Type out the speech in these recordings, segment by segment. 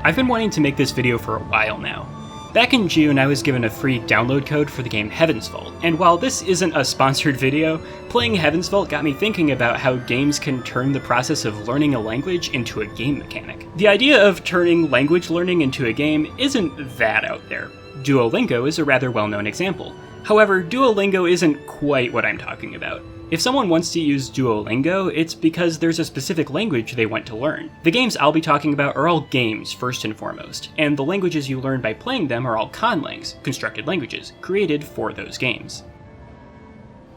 I've been wanting to make this video for a while now. Back in June, I was given a free download code for the game Heaven's Vault, and while this isn't a sponsored video, playing Heaven's Vault got me thinking about how games can turn the process of learning a language into a game mechanic. The idea of turning language learning into a game isn't that out there. Duolingo is a rather well-known example. However, Duolingo isn't quite what I'm talking about. If someone wants to use Duolingo, it's because there's a specific language they want to learn. The games I'll be talking about are all games, first and foremost, and the languages you learn by playing them are all conlangs, constructed languages, created for those games.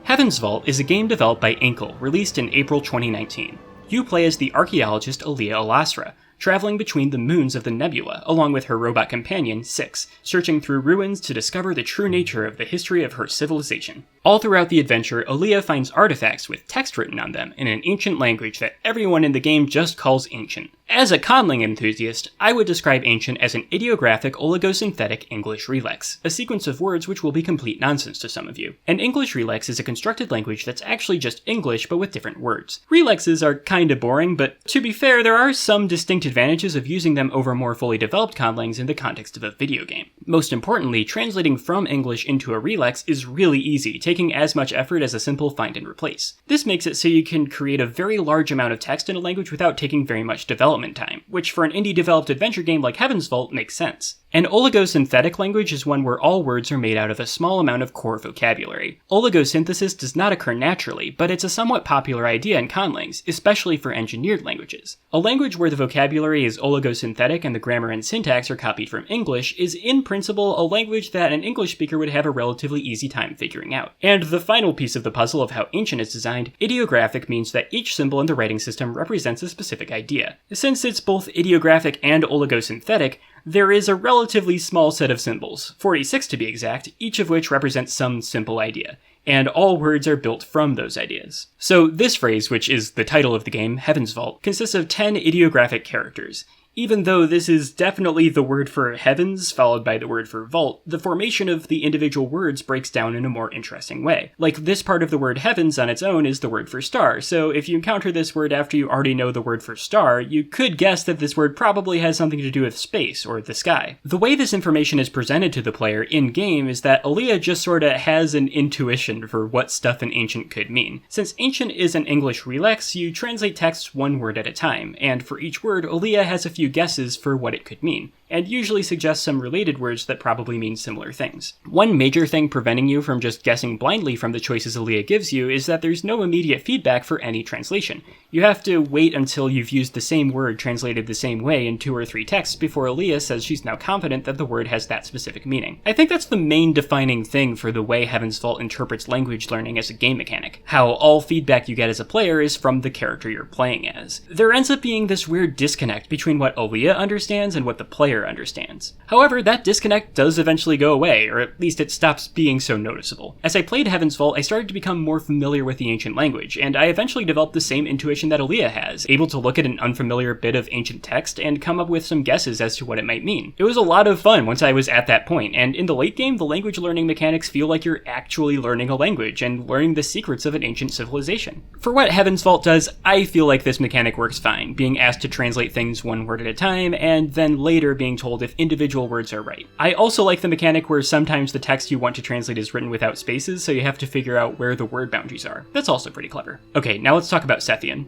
Heaven's Vault is a game developed by Inkle, released in April 2019. You play as the archaeologist Aliyah Alasra, traveling between the moons of the nebula, along with her robot companion, Six, searching through ruins to discover the true nature of the history of her civilization. All throughout the adventure, Aliyah finds artifacts with text written on them in an ancient language that everyone in the game just calls Ancient. As a conlang enthusiast, I would describe Ancient as an ideographic oligosynthetic English relex, a sequence of words which will be complete nonsense to some of you. An English relex is a constructed language that's actually just English but with different words. Relexes are kinda boring, but to be fair, there are some distinct advantages of using them over more fully developed conlangs in the context of a video game. Most importantly, translating from English into a relex is really easy, taking as much effort as a simple find and replace. This makes it so you can create a very large amount of text in a language without taking very much development time, which for an indie-developed adventure game like Heaven's Vault makes sense. An oligosynthetic language is one where all words are made out of a small amount of core vocabulary. Oligosynthesis does not occur naturally, but it's a somewhat popular idea in conlangs, especially for engineered languages. A language where the vocabulary is oligosynthetic and the grammar and syntax are copied from English is in principle a language that an English speaker would have a relatively easy time figuring out. And the final piece of the puzzle of how Ancient is designed, ideographic means that each symbol in the writing system represents a specific idea. Since it's both ideographic and oligosynthetic, there is a relatively small set of symbols, 46 to be exact, each of which represents some simple idea, and all words are built from those ideas. So this phrase, which is the title of the game, Heaven's Vault, consists of 10 ideographic characters. Even though this is definitely the word for heavens followed by the word for vault, the formation of the individual words breaks down in a more interesting way. Like this part of the word heavens on its own is the word for star, so if you encounter this word after you already know the word for star, you could guess that this word probably has something to do with space or the sky. The way this information is presented to the player in-game is that Aliyah just sorta has an intuition for what stuff in Ancient could mean. Since Ancient is an English relex, you translate texts one word at a time, and for each word, Aliyah has a few guesses for what it could mean, and usually suggests some related words that probably mean similar things. One major thing preventing you from just guessing blindly from the choices Aliyah gives you is that there's no immediate feedback for any translation. You have to wait until you've used the same word translated the same way in 2 or 3 texts before Aliyah says she's now confident that the word has that specific meaning. I think that's the main defining thing for the way Heaven's Vault interprets language learning as a game mechanic, how all feedback you get as a player is from the character you're playing as. There ends up being this weird disconnect between what Aliyah understands and what the player understands. However, that disconnect does eventually go away, or at least it stops being so noticeable. As I played Heaven's Vault, I started to become more familiar with the Ancient language, and I eventually developed the same intuition that Aliyah has, able to look at an unfamiliar bit of Ancient text and come up with some guesses as to what it might mean. It was a lot of fun once I was at that point, and in the late game, the language learning mechanics feel like you're actually learning a language and learning the secrets of an ancient civilization. For what Heaven's Vault does, I feel like this mechanic works fine, being asked to translate things one word at a time, and then later being told if individual words are right. I also like the mechanic where sometimes the text you want to translate is written without spaces, so you have to figure out where the word boundaries are. That's also pretty clever. Okay, now let's talk about Sethian.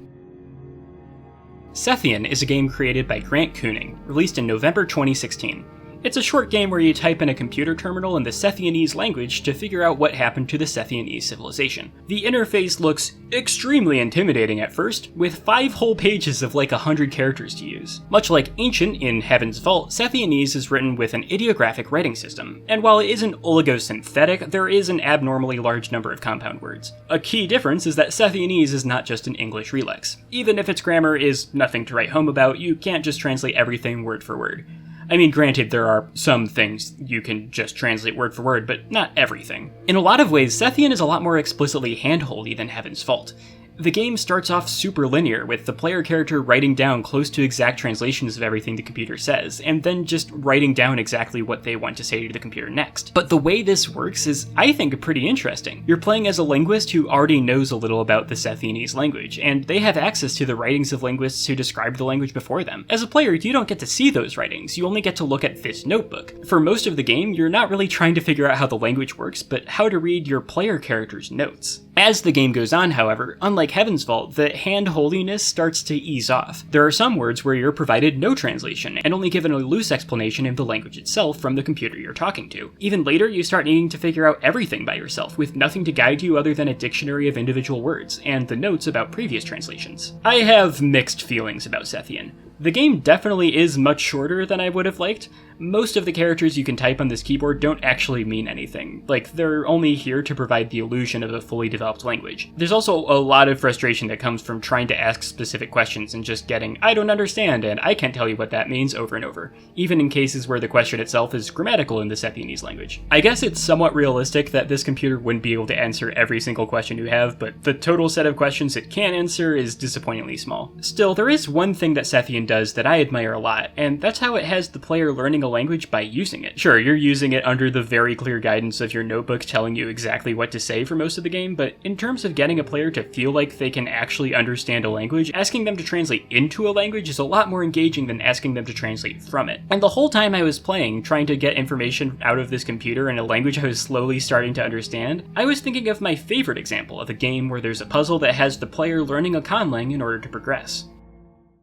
Sethian is a game created by Grant Kooning, released in November 2016. It's a short game where you type in a computer terminal in the Sethianese language to figure out what happened to the Sethianese civilization. The interface looks extremely intimidating at first, with 5 whole pages of like 100 characters to use. Much like Ancient in Heaven's Vault, Sethianese is written with an ideographic writing system, and while it isn't oligosynthetic, there is an abnormally large number of compound words. A key difference is that Sethianese is not just an English relex. Even if its grammar is nothing to write home about, you can't just translate everything word for word. I mean, granted, there are some things you can just translate word for word, but not everything. In a lot of ways, Sethian is a lot more explicitly handholdy than Heaven's Vault. The game starts off super linear, with the player character writing down close to exact translations of everything the computer says, and then just writing down exactly what they want to say to the computer next. But the way this works is, I think, pretty interesting. You're playing as a linguist who already knows a little about the Sethianese language, and they have access to the writings of linguists who described the language before them. As a player, you don't get to see those writings, you only get to look at this notebook. For most of the game, you're not really trying to figure out how the language works, but how to read your player character's notes. As the game goes on, however, unlike Heaven's Vault, the hand-holdiness starts to ease off. There are some words where you're provided no translation, and only given a loose explanation of the language itself from the computer you're talking to. Even later, you start needing to figure out everything by yourself, with nothing to guide you other than a dictionary of individual words, and the notes about previous translations. I have mixed feelings about Sethian. The game definitely is much shorter than I would have liked. Most of the characters you can type on this keyboard don't actually mean anything. Like, they're only here to provide the illusion of a fully developed language. There's also a lot of frustration that comes from trying to ask specific questions and just getting, "I don't understand," and "I can't tell you what that means," over and over, even in cases where the question itself is grammatical in the Sethianese language. I guess it's somewhat realistic that this computer wouldn't be able to answer every single question you have, but the total set of questions it can answer is disappointingly small. Still, there is one thing that Sethian does that I admire a lot, and that's how it has the player learning a language by using it. Sure, you're using it under the very clear guidance of your notebook telling you exactly what to say for most of the game, but in terms of getting a player to feel like they can actually understand a language, asking them to translate into a language is a lot more engaging than asking them to translate from it. And the whole time I was playing, trying to get information out of this computer in a language I was slowly starting to understand, I was thinking of my favorite example of a game where there's a puzzle that has the player learning a conlang in order to progress.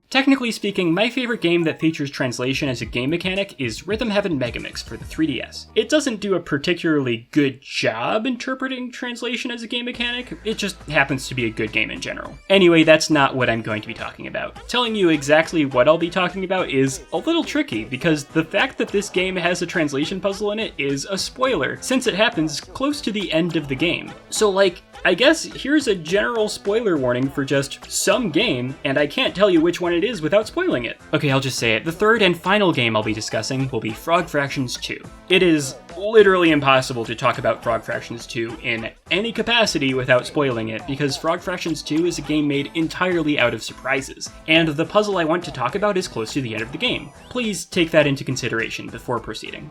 Technically speaking, my favorite game that features translation as a game mechanic is Rhythm Heaven Megamix for the 3DS. It doesn't do a particularly good job interpreting translation as a game mechanic, it just happens to be a good game in general. Anyway, that's not what I'm going to be talking about. Telling you exactly what I'll be talking about is a little tricky, because the fact that this game has a translation puzzle in it is a spoiler, since it happens close to the end of the game. So I guess here's a general spoiler warning for just some game, and I can't tell you which one it is without spoiling it. Okay, I'll just say it. The third and final game I'll be discussing will be Frog Fractions 2. It is literally impossible to talk about Frog Fractions 2 in any capacity without spoiling it, because Frog Fractions 2 is a game made entirely out of surprises, and the puzzle I want to talk about is close to the end of the game. Please take that into consideration before proceeding.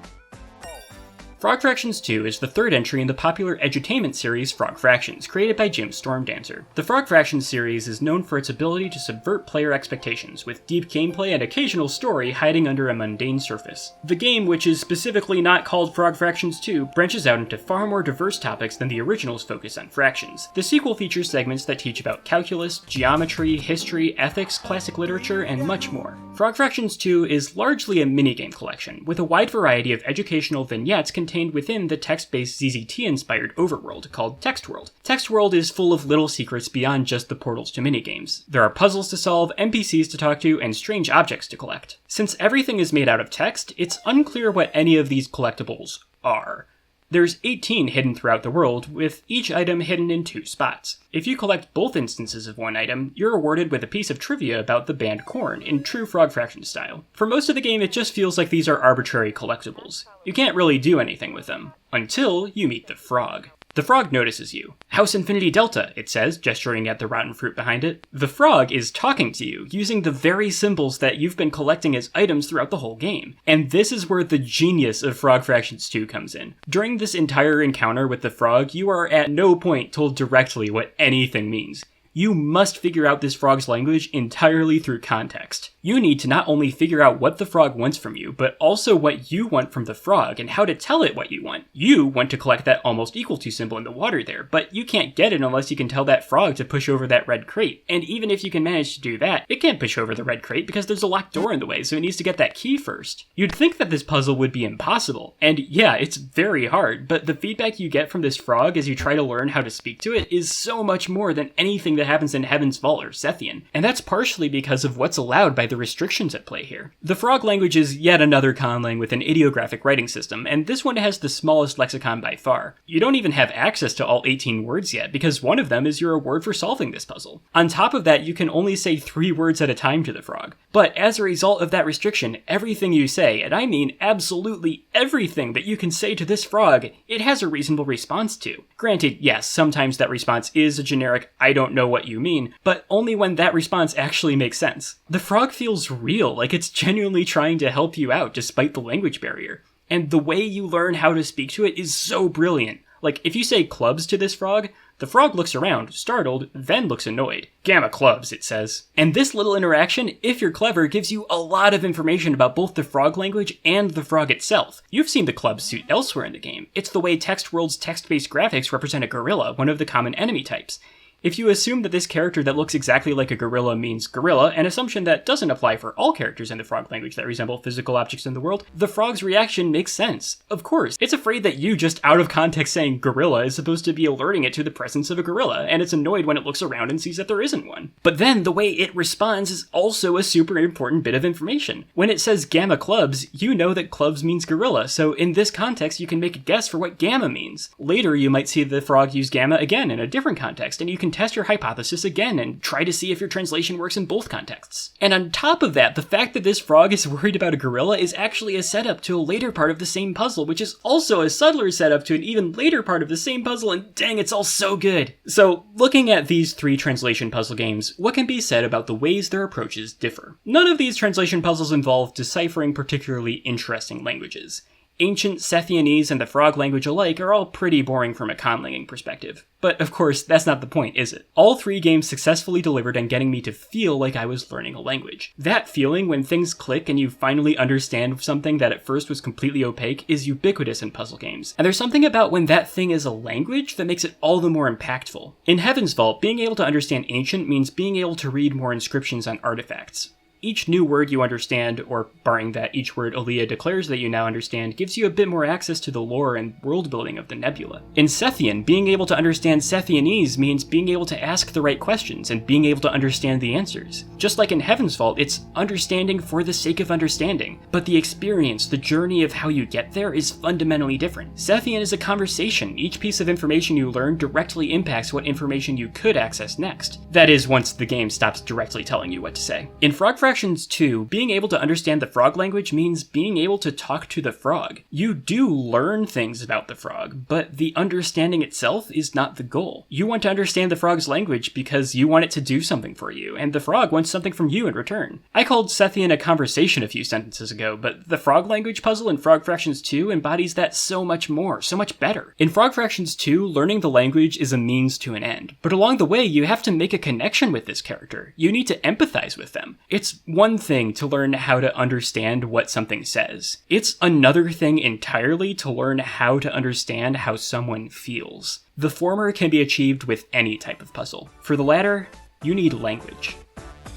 Frog Fractions 2 is the third entry in the popular edutainment series Frog Fractions, created by Jim Stormdancer. The Frog Fractions series is known for its ability to subvert player expectations, with deep gameplay and occasional story hiding under a mundane surface. The game, which is specifically not called Frog Fractions 2, branches out into far more diverse topics than the original's focus on fractions. The sequel features segments that teach about calculus, geometry, history, ethics, classic literature, and much more. Frog Fractions 2 is largely a minigame collection, with a wide variety of educational vignettes contained within the text-based ZZT-inspired overworld called Text World. Text World is full of little secrets beyond just the portals to minigames. There are puzzles to solve, NPCs to talk to, and strange objects to collect. Since everything is made out of text, it's unclear what any of these collectibles are. There's 18 hidden throughout the world, with each item hidden in 2 spots. If you collect both instances of one item, you're awarded with a piece of trivia about the band Korn, in true Frog Fraction style. For most of the game, it just feels like these are arbitrary collectibles. You can't really do anything with them, until you meet the frog. The frog notices you. "House Infinity Delta," it says, gesturing at the rotten fruit behind it. The frog is talking to you, using the very symbols that you've been collecting as items throughout the whole game. And this is where the genius of Frog Fractions 2 comes in. During this entire encounter with the frog, you are at no point told directly what anything means. You must figure out this frog's language entirely through context. You need to not only figure out what the frog wants from you, but also what you want from the frog and how to tell it what you want. You want to collect that almost equal to symbol in the water there, but you can't get it unless you can tell that frog to push over that red crate. And even if you can manage to do that, it can't push over the red crate because there's a locked door in the way, so it needs to get that key first. You'd think that this puzzle would be impossible, and yeah, it's very hard, but the feedback you get from this frog as you try to learn how to speak to it is so much more than anything that happens in Heaven's Vault or Sethian, and that's partially because of what's allowed by the restrictions at play here. The frog language is yet another conlang with an ideographic writing system, and this one has the smallest lexicon by far. You don't even have access to all 18 words yet, because one of them is your award for solving this puzzle. On top of that, you can only say 3 words at a time to the frog. But as a result of that restriction, everything you say, and I mean absolutely everything that you can say to this frog, it has a reasonable response to. Granted, yes, sometimes that response is a generic, "I don't know what what you mean, but only when that response actually makes sense. The frog feels real, like it's genuinely trying to help you out despite the language barrier. And the way you learn how to speak to it is so brilliant. Like, if you say clubs to this frog, the frog looks around, startled, then looks annoyed. Gamma clubs, it says. And this little interaction, if you're clever, gives you a lot of information about both the frog language and the frog itself. You've seen the club suit elsewhere in the game. It's the way Text World's text-based graphics represent a gorilla, one of the common enemy types. If you assume that this character that looks exactly like a gorilla means gorilla, an assumption that doesn't apply for all characters in the frog language that resemble physical objects in the world, the frog's reaction makes sense. Of course, it's afraid that you just out of context saying gorilla is supposed to be alerting it to the presence of a gorilla, and it's annoyed when it looks around and sees that there isn't one. But then the way it responds is also a super important bit of information. When it says gamma clubs, you know that clubs means gorilla, so in this context you can make a guess for what gamma means. Later you might see the frog use gamma again in a different context, and you can test your hypothesis again and try to see if your translation works in both contexts. And on top of that, the fact that this frog is worried about a gorilla is actually a setup to a later part of the same puzzle, which is also a subtler setup to an even later part of the same puzzle, and dang, it's all so good. So, looking at these three translation puzzle games, what can be said about the ways their approaches differ? None of these translation puzzles involve deciphering particularly interesting languages. Ancient Sethianese and the frog language alike are all pretty boring from a conlanging perspective. But of course, that's not the point, is it? All three games successfully delivered on getting me to feel like I was learning a language. That feeling when things click and you finally understand something that at first was completely opaque is ubiquitous in puzzle games. And there's something about when that thing is a language that makes it all the more impactful. In Heaven's Vault, being able to understand Ancient means being able to read more inscriptions on artifacts. Each new word you understand, or barring that each word Aaliyah declares that you now understand, gives you a bit more access to the lore and world building of the nebula. In Sethian, being able to understand Sethianese means being able to ask the right questions and being able to understand the answers. Just like in Heaven's Vault, it's understanding for the sake of understanding, but the experience, the journey of how you get there is fundamentally different. Sethian is a conversation. Each piece of information you learn directly impacts what information you could access next. That is, once the game stops directly telling you what to say. In Frog Fractions 2, being able to understand the frog language means being able to talk to the frog. You do learn things about the frog, but the understanding itself is not the goal. You want to understand the frog's language because you want it to do something for you, and the frog wants something from you in return. I called Sethian a conversation a few sentences ago, but the frog language puzzle in Frog Fractions 2 embodies that so much more, so much better. In Frog Fractions 2, learning the language is a means to an end, but along the way you have to make a connection with this character. You need to empathize with them. It's one thing to learn how to understand what something says. It's another thing entirely to learn how to understand how someone feels. The former can be achieved with any type of puzzle. For the latter, you need language.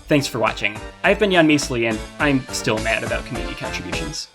Thanks for watching. I've been Misali, and I'm still mad about community contributions.